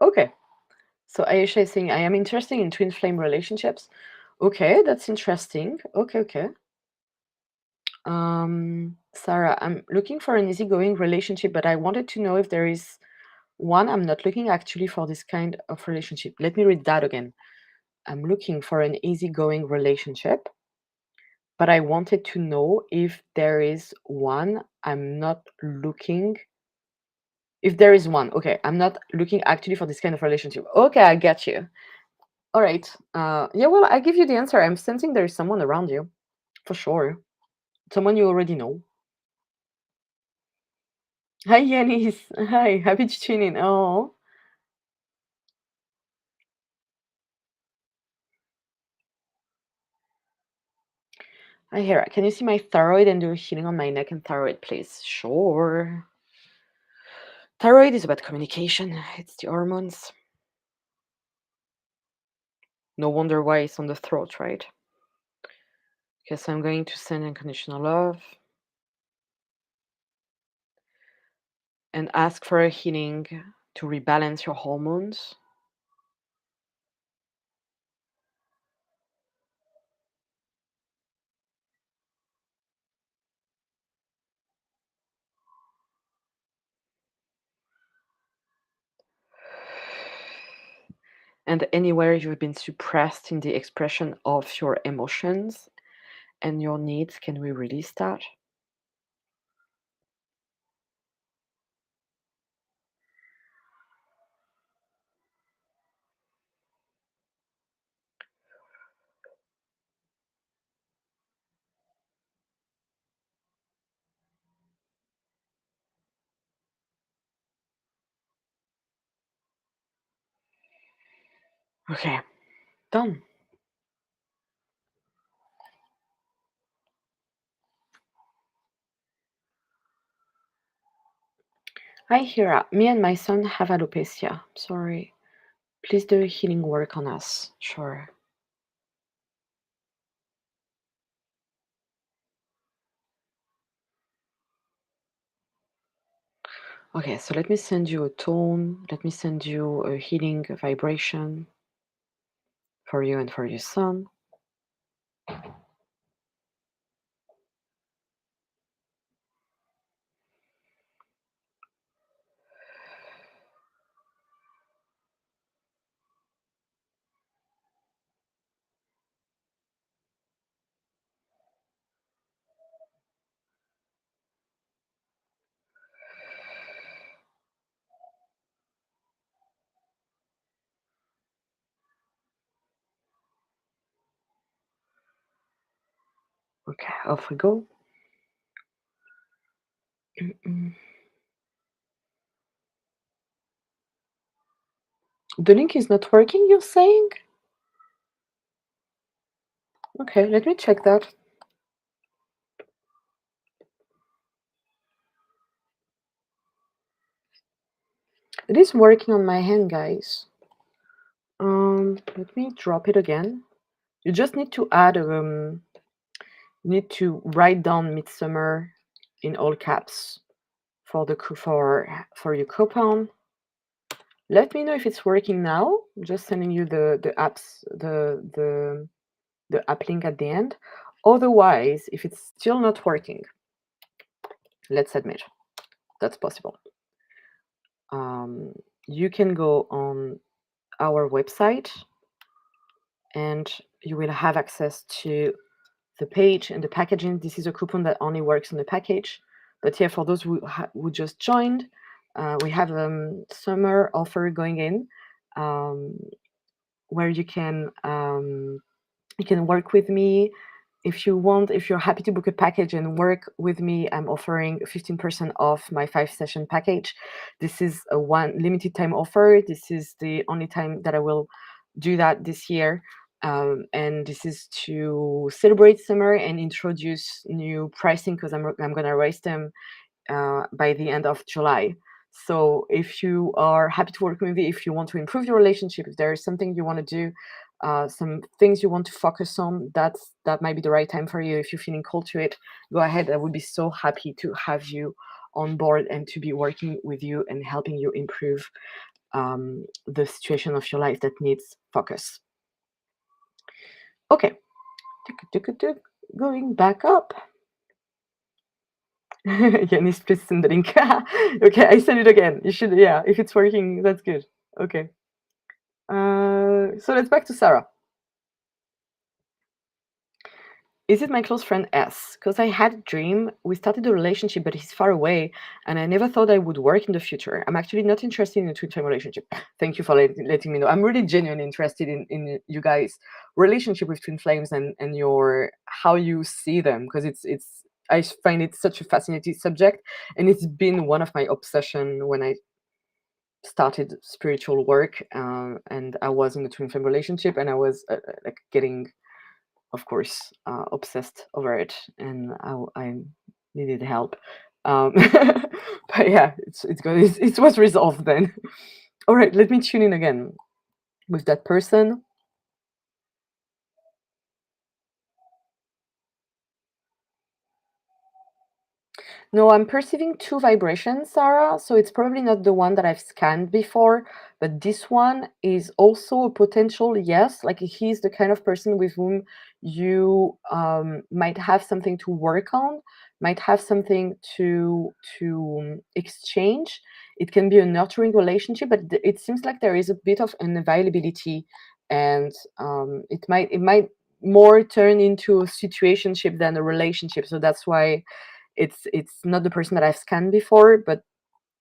Okay. So Ayesha is saying, I am interested in twin flame relationships. Okay, that's interesting. Okay. Sarah, I'm looking for an easygoing relationship, but I wanted to know if there is one. I'm not looking actually for this kind of relationship. Let me read that again. I'm looking for an easygoing relationship, but I wanted to know if there is one. I'm not looking. If there is one, okay, I'm not looking actually for this kind of relationship. Okay, I get you. All right. Yeah, well, I give you the answer. I'm sensing there is someone around you, for sure. Someone you already know. Hi, Yanis. Hi, happy to tune in. Oh, hi, Hera. Can you see my thyroid and do a healing on my neck and thyroid, please? Sure. Thyroid is about communication. It's the hormones. No wonder why it's on the throat, right? Okay, so I'm going to send unconditional love and ask for a healing to rebalance your hormones. And anywhere you've been suppressed in the expression of your emotions and your needs, can we release that? Okay, done. Hi, Hera. Me and my son have alopecia. Sorry. Please do healing work on us. Sure. Okay, so let me send you a tone. Let me send you a healing vibration for you and for your son. Okay, off we go. Mm. The link is not working, you're saying? Okay, let me check that. It is working on my hand, guys. Let me drop it again. You just need to add you need to write down midsummer in all caps for the for your coupon. Let me know if it's working now. I'm just sending you the apps the app link at the end. Otherwise, if it's still not working, let's admit that's possible. You can go on our website and you will have access to the page and the packaging. This is a coupon that only works on the package. But yeah, for those who just joined, we have a summer offer going in where you can work with me if you want. If you're happy to book a package and work with me, I'm offering 15% off my 5-session package. This is a one limited time offer. This is the only time that I will do that this year. And this is to celebrate summer and introduce new pricing because I'm going to raise them by the end of July. So if you are happy to work with me, if you want to improve your relationship, if there is something you want to do, some things you want to focus on, that might be the right time for you. If you're feeling called to it, go ahead. I would be so happy to have you on board and to be working with you and helping you improve the situation of your life that needs focus. Okay, going back up. Yanis, please send the link. Okay, I send it again. You should, yeah, if it's working, that's good. Okay. So let's back to Sarah. Is it my close friend S? Because I had a dream. We started a relationship, but he's far away, and I never thought I would work in the future. I'm actually not interested in a twin flame relationship. Thank you for letting me know. I'm really genuinely interested in you guys' relationship with twin flames and your how you see them, because it's I find it such a fascinating subject, and it's been one of my obsession when I started spiritual work, and I was in a twin flame relationship, and I was like getting, of course, obsessed over it, and I needed help. But yeah, it's good. It was resolved then. All right, let me tune in again with that person. No, I'm perceiving two vibrations, Sarah. So it's probably not the one that I've scanned before, but this one is also a potential yes. Like he's the kind of person with whom you might have something to work on, might have something to exchange. It can be a nurturing relationship, but it seems like there is a bit of unavailability, and it might more turn into a situationship than a relationship. So that's why it's not the person that I've scanned before, but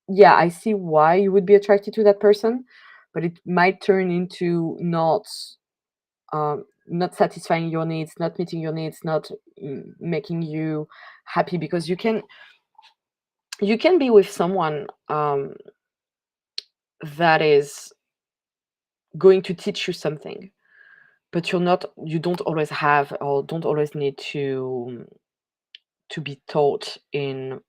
yeah, I see why you would be attracted to that person, but it might turn into not satisfying your needs, not meeting your needs, not making you happy, because you can be with someone that is going to teach you something, but you don't always have or don't always need to be taught um,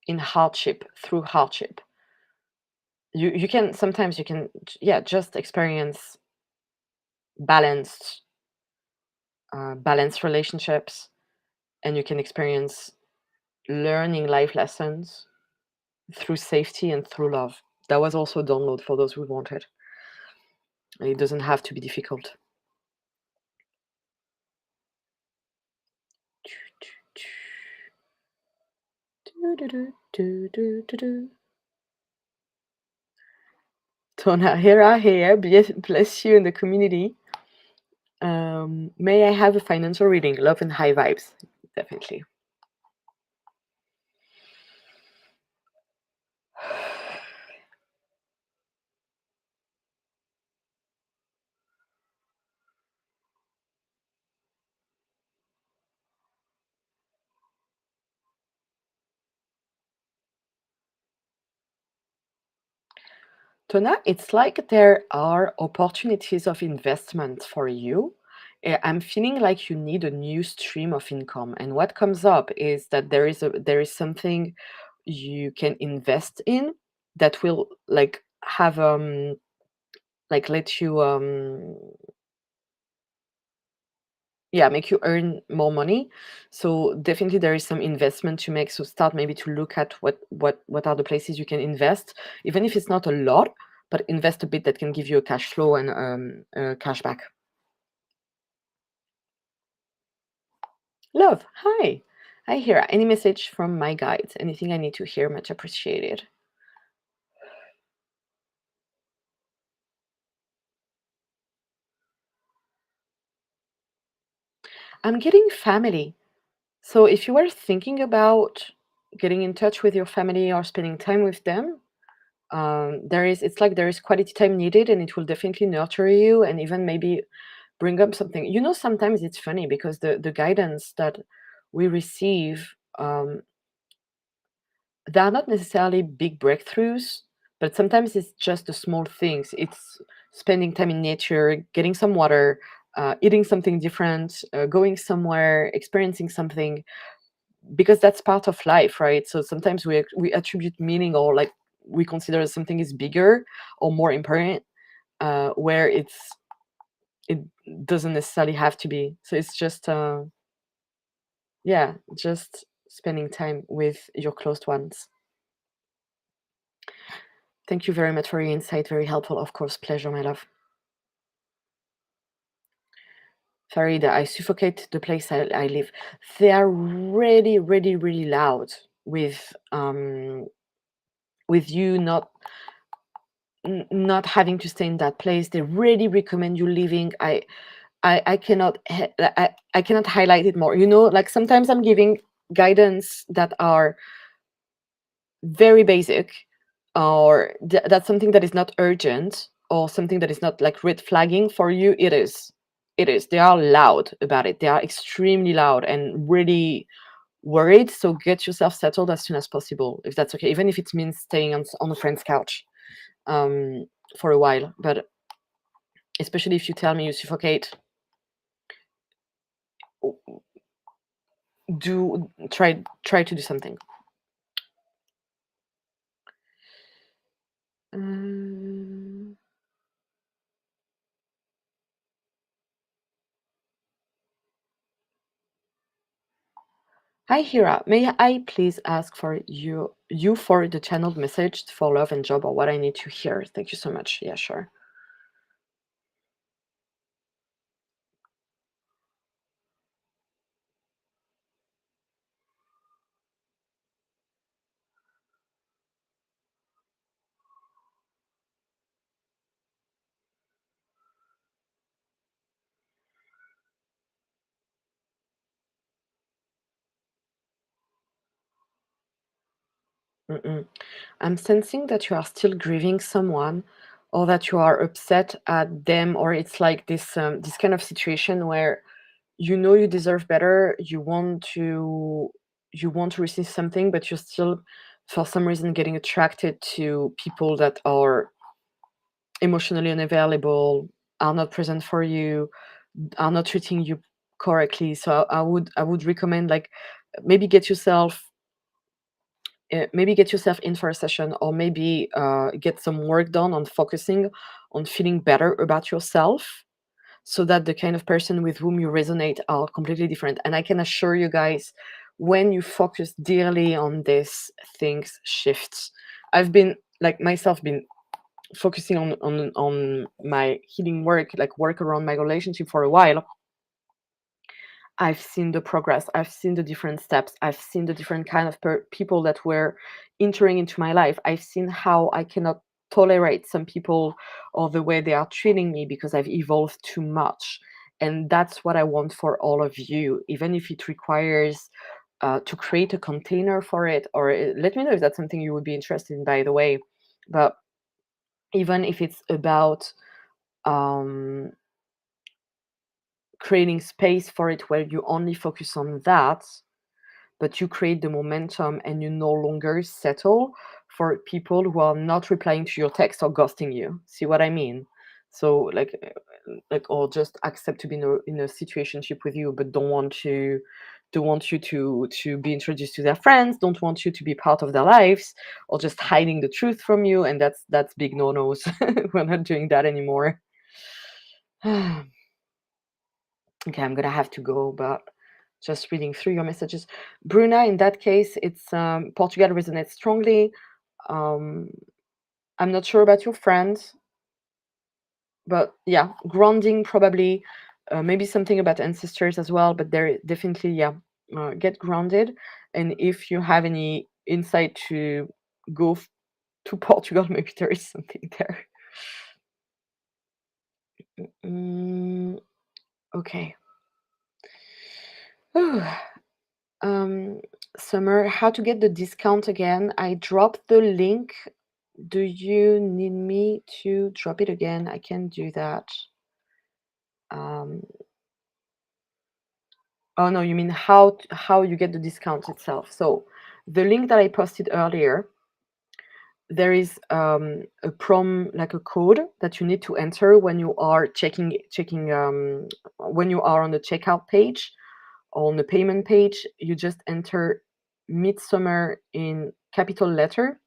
in hardship, through hardship. You can sometimes, you can, yeah, just experience balanced balanced relationships, and you can experience learning life lessons through safety and through love. That was also a download for those who want it. It doesn't have to be difficult. Tona, Hera, here, bless you in the community. May I have a financial reading? Love and high vibes. Definitely. Tona, it's like there are opportunities of investment for you. I'm feeling like you need a new stream of income, and what comes up is that there is something you can invest in that will like have like let you yeah, make you earn more money. So definitely there is some investment to make. So start maybe to look at what are the places you can invest, even if it's not a lot, but invest a bit that can give you a cash flow and cash back. Love, hi. Hi, Hera. Any message from my guides? Anything I need to hear? Much appreciated. I'm getting family. So if you are thinking about getting in touch with your family or spending time with them, it's like there is quality time needed, and it will definitely nurture you and even maybe bring up something. You know, sometimes it's funny because the guidance that we receive, they are not necessarily big breakthroughs, but sometimes it's just the small things. It's spending time in nature, getting some water, eating something different, going somewhere, experiencing something, because that's part of life, right? So sometimes we attribute meaning, or like we consider something is bigger or more important, where it doesn't necessarily have to be. So it's just yeah, just spending time with your close ones. Thank you very much for your insight. Very helpful. Of course, pleasure, my love. Farida, I suffocate the place I live. They are really, really, really loud with you not having to stay in that place. They really recommend you leaving. I cannot I cannot highlight it more. You know, like sometimes I'm giving guidance that are very basic, or that's something that is not urgent, or something that is not like red flagging for you. It is they are loud about it. They are extremely loud and really worried. So get yourself settled as soon as possible, if that's okay, even if it means staying on a friend's couch for a while. But especially if you tell me you suffocate, do try to do something. Hi, Hira. May I please ask for you for the channeled message for love and job, or what I need to hear? Thank you so much. Yeah, sure. Mm-mm. I'm sensing that you are still grieving someone, or that you are upset at them, or it's like this kind of situation where you know you deserve better. You want to receive something, but you're still, for some reason, getting attracted to people that are emotionally unavailable, are not present for you, are not treating you correctly. So I would recommend, like, maybe get yourself in for a session, or maybe get some work done on focusing on feeling better about yourself, so that the kind of person with whom you resonate are completely different. And I can assure you guys, when you focus dearly on this, things shift. I've been like myself been focusing on my healing work, like work around my relationship for a while. I've seen the progress. I've seen the different steps. I've seen the different kind of people that were entering into my life. I've seen how I cannot tolerate some people or the way they are treating me because I've evolved too much. And that's what I want for all of you, even if it requires to create a container for it. Or let me know if that's something you would be interested in, by the way. But even if it's about um, creating space for it where you only focus on that, but you create the momentum and you no longer settle for people who are not replying to your text or ghosting you. See what I mean? So like or just accept to be in a situationship with you, but don't want you to be introduced to their friends, don't want you to be part of their lives, or just hiding the truth from you. And that's big no-nos. We're not doing that anymore. Okay, I'm gonna have to go, but just reading through your messages. Bruna, in that case, it's Portugal resonates strongly. Um, I'm not sure about your friends, but yeah, grounding probably, maybe something about ancestors as well, but there definitely, yeah, get grounded. And if you have any insight to go to Portugal, maybe there is something there. Mm, okay. Um, Summer, how to get the discount again? I dropped the link. Do you need me to drop it again? I can do that. Um, oh no, you mean how you get the discount itself. So the link that I posted earlier, there is a like a code that you need to enter when you are checking when you are on the checkout page. On the payment page, you just enter Midsummer in capital letter.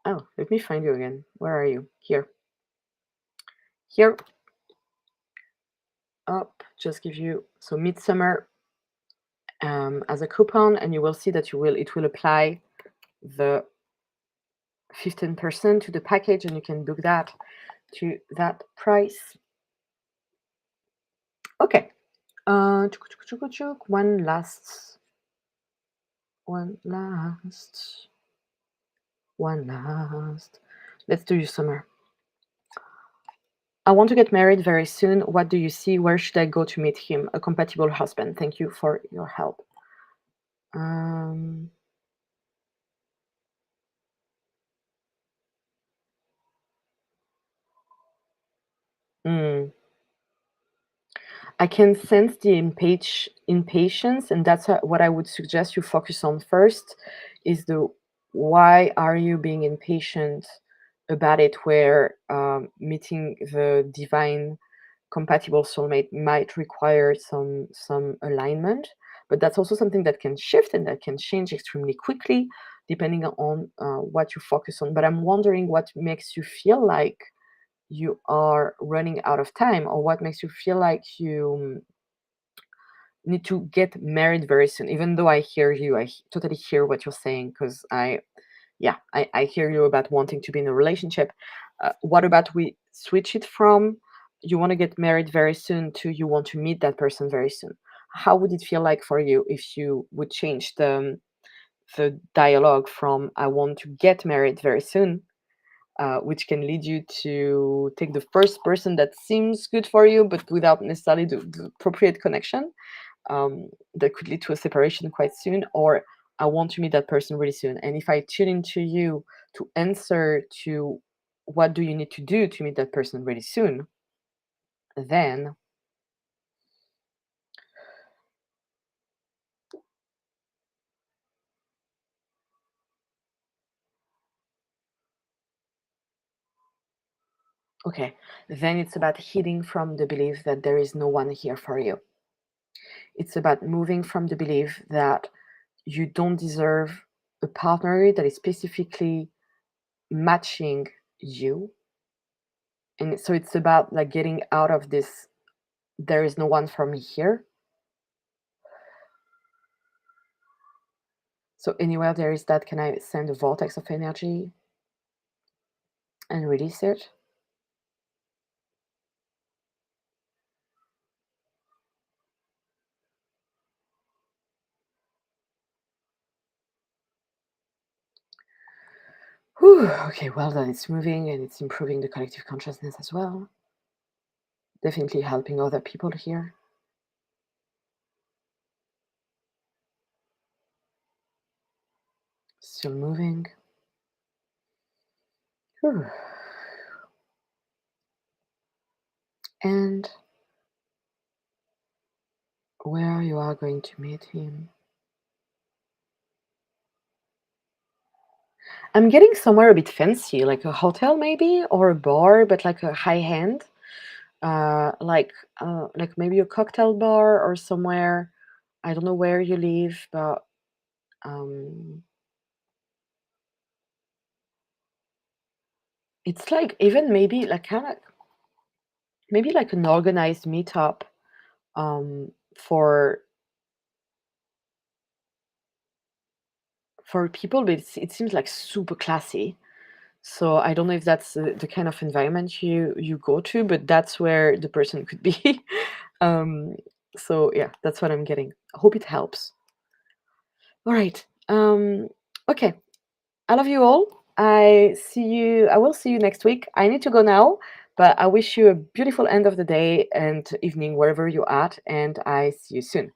Oh, let me find you again. Where are you? Here. Here. Up. Just give you so Midsummer as a coupon, and you will see that it will apply the 15% to the package, and you can book that to that price. Okay. One last. Let's do you, Summer. I want to get married very soon. What do you see? Where should I go to meet him? A compatible husband. Thank you for your help. Um, mm, I can sense the impatience, and that's what I would suggest you focus on first. Is the why are you being impatient about it? Where meeting the divine compatible soulmate might require some alignment, but that's also something that can shift and that can change extremely quickly depending on what you focus on. But I'm wondering what makes you feel like you are running out of time, or what makes you feel like you need to get married very soon. Even though I hear you, totally hear what you're saying, because I hear you about wanting to be in a relationship. What about we switch it from you want to get married very soon to you want to meet that person very soon? How would it feel like for you if you would change the dialogue from I want to get married very soon, which can lead you to take the first person that seems good for you, but without necessarily the appropriate connection, that could lead to a separation quite soon, or I want to meet that person really soon. And if I tune into you to answer to what do you need to do to meet that person really soon, then okay, then it's about healing from the belief that there is no one here for you. It's about moving from the belief that you don't deserve a partner that is specifically matching you. And so it's about like getting out of this there is no one for me here. So anywhere there is that, can I send a vortex of energy and release it? Whew, okay, well done. It's moving and it's improving the collective consciousness as well. Definitely helping other people here. Still moving. Whew. And where you are going to meet him. I'm getting somewhere a bit fancy, like a hotel maybe, or a bar, but like a high end, like maybe a cocktail bar or somewhere. I don't know where you live, but um, it's like even maybe like kind of maybe like an organized meetup um, for people, but it seems like super classy. So I don't know if that's the kind of environment you go to, but that's where the person could be. um, so yeah, that's what I'm getting. I hope it helps. All right. Okay. I love you all. I will see you next week. I need to go now, but I wish you a beautiful end of the day and evening wherever you're at, and I see you soon.